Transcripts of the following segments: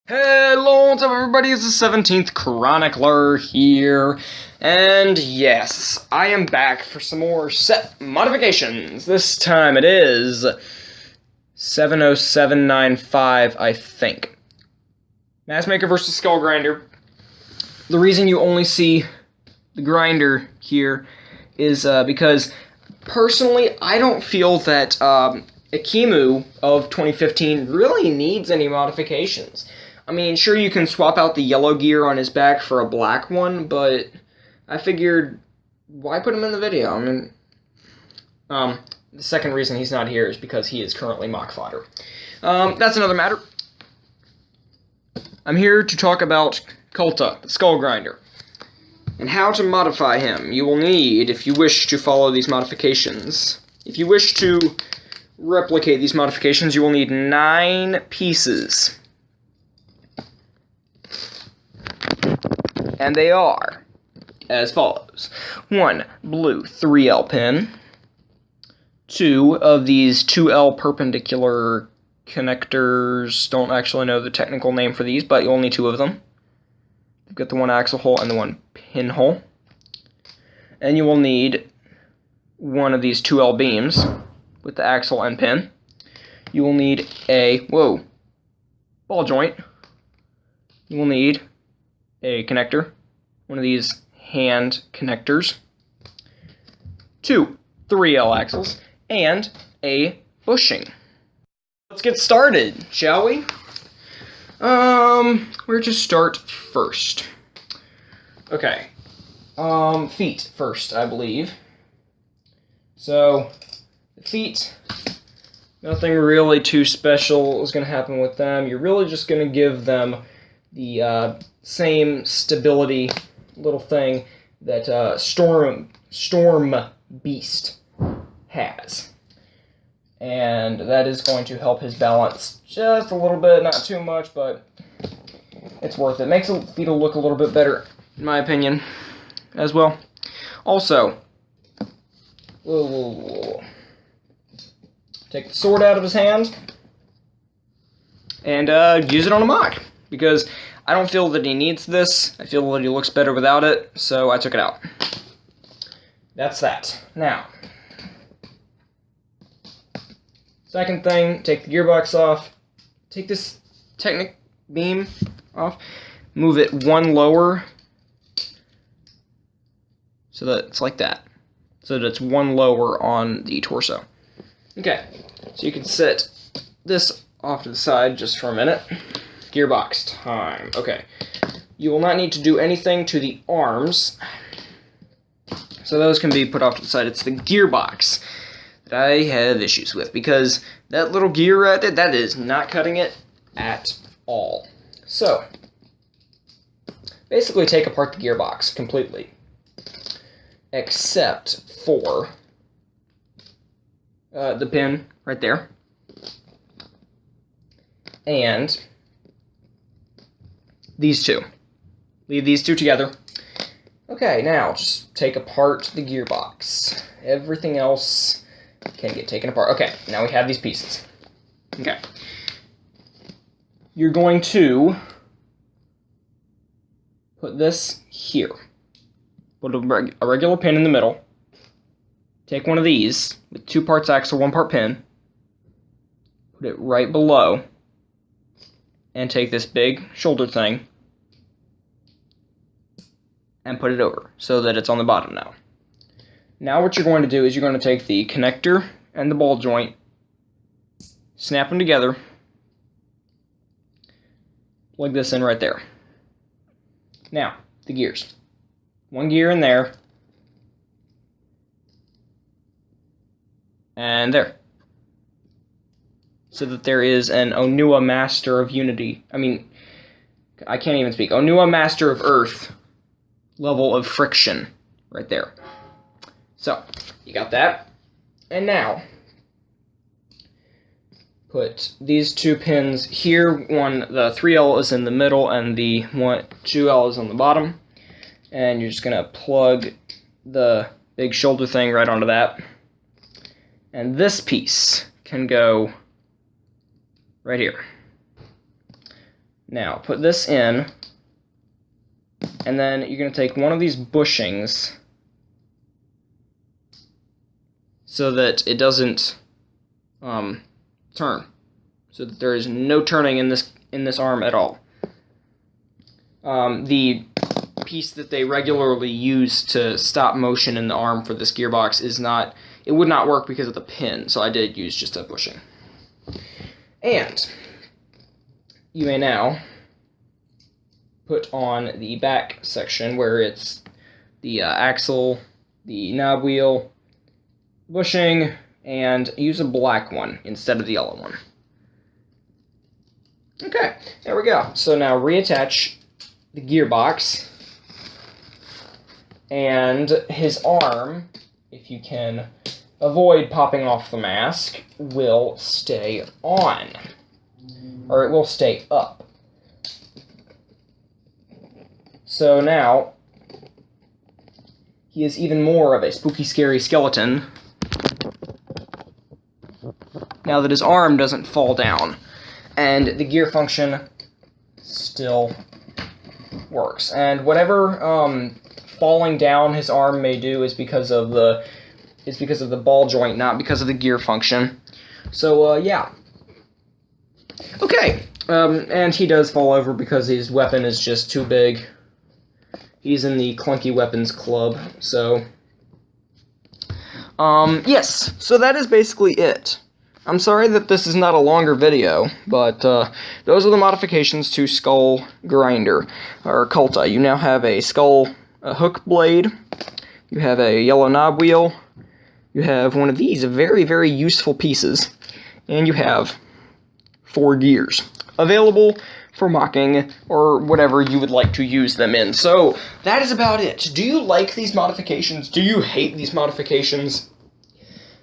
Hello, what's up everybody, it's the 17th Chronicler here, and yes, I am back for some more set modifications. This time it is 70795, I think. Massmaker versus Skull Grinder. The reason you only see the grinder here is because, personally, I don't feel that Ekimu of 2015 really needs any modifications. I mean, sure, you can swap out the yellow gear on his back for a black one, but I figured, why put him in the video? I mean, the second reason he's not here is because he is currently mock fodder. That's another matter. I'm here to talk about Kulta, the Skull Grinder, and how to modify him. You will need, if you wish to follow these modifications, if you wish to replicate these modifications, you will need 9 pieces. And they are as follows. 1 blue 3L pin. 2 of these 2L perpendicular connectors. Don't actually know the technical name for these, but you'll need 2 of them. You've got the 1 axle hole and the 1 pin hole. And you will need 1 of these 2L beams with the axle and pin. You will need a, ball joint. You will need a connector, 1 of these hand connectors, 2 3L axles, and a bushing. Let's get started, shall we? Where to start first? Okay, feet first, I believe. So, the feet, nothing really too special is going to happen with them. You're really just going to give them the same stability little thing that Storm Beast has. And that is going to help his balance just a little bit, not too much, but it's worth it. Makes the feet look a little bit better, in my opinion, as well. Also, take the sword out of his hand and use it on a mock, because I don't feel that he needs this. I feel that he looks better without it, so I took it out. That's that. Now, second thing, take the gearbox off. Take this Technic beam off. Move it 1 lower so that it's like that. So that it's 1 lower on the torso. Okay, so you can set this off to the side just for a minute. Gearbox time. Okay. You will not need to do anything to the arms, so those can be put off to the side. It's the gearbox that I have issues with, because that little gear right there, that is not cutting it at all. So, basically take apart the gearbox completely, except for the pin right there, and these 2. Leave these 2 together. Okay, now just take apart the gearbox. Everything else can get taken apart. Okay, now we have these pieces. Okay. You're going to put this here. Put a regular pin in the middle. Take 1 of these with 2 parts axle, 1 part pin. Put it right below. And take this big shoulder thing and put it over so that it's on the bottom now. Now what you're going to do is you're going to take the connector and the ball joint, snap them together, plug this in right there. Now, the gears. 1 gear in there, and there. So that there is an Onua Master of Unity. I mean, I can't even speak. Onua Master of Earth level of friction right there. So, you got that. And now, put these 2 pins here. The 3L is in the middle, and the 2L is on the bottom. And you're just going to plug the big shoulder thing right onto that. And this piece can go right here. Now, put this in, and then you're going to take one of these bushings so that it doesn't turn, so that there is no turning in this arm at all. The piece that they regularly use to stop motion in the arm for this gearbox it would not work because of the pin, so I did use just a bushing. And you may now put on the back section where it's the axle, the knob wheel, bushing, and use a black one instead of the yellow one. Okay, there we go. So now reattach the gearbox, and his arm, if you can avoid popping off the mask, will stay on. Or it will stay up. So now, he is even more of a spooky, scary skeleton now that his arm doesn't fall down. And the gear function still works. And whatever falling down his arm may do is because of the ball joint, not because of the gear function. So yeah. Okay, and he does fall over because his weapon is just too big. He's in the clunky weapons club, so yes, so that is basically it. I'm sorry that this is not a longer video, but those are the modifications to Skull Grinder, or Kulta. You now have a skull hook blade, you have a yellow knob wheel, you have one of these very, very useful pieces, and you have 4 gears available for mocking or whatever you would like to use them in. So that is about it. Do you like these modifications? Do you hate these modifications?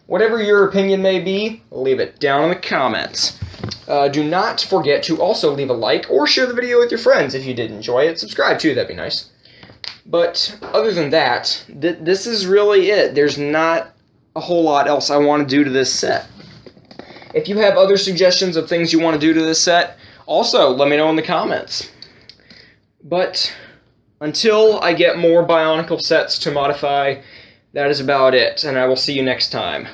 Whatever your opinion may be, leave it down in the comments. Do not forget to also leave a like or share the video with your friends if you did enjoy it. Subscribe too, that'd be nice. But other than that, this is really it. There's not a whole lot else I want to do to this set. If you have other suggestions of things you want to do to this set, also let me know in the comments. But until I get more Bionicle sets to modify, that is about it, and I will see you next time.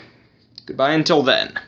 Goodbye until then.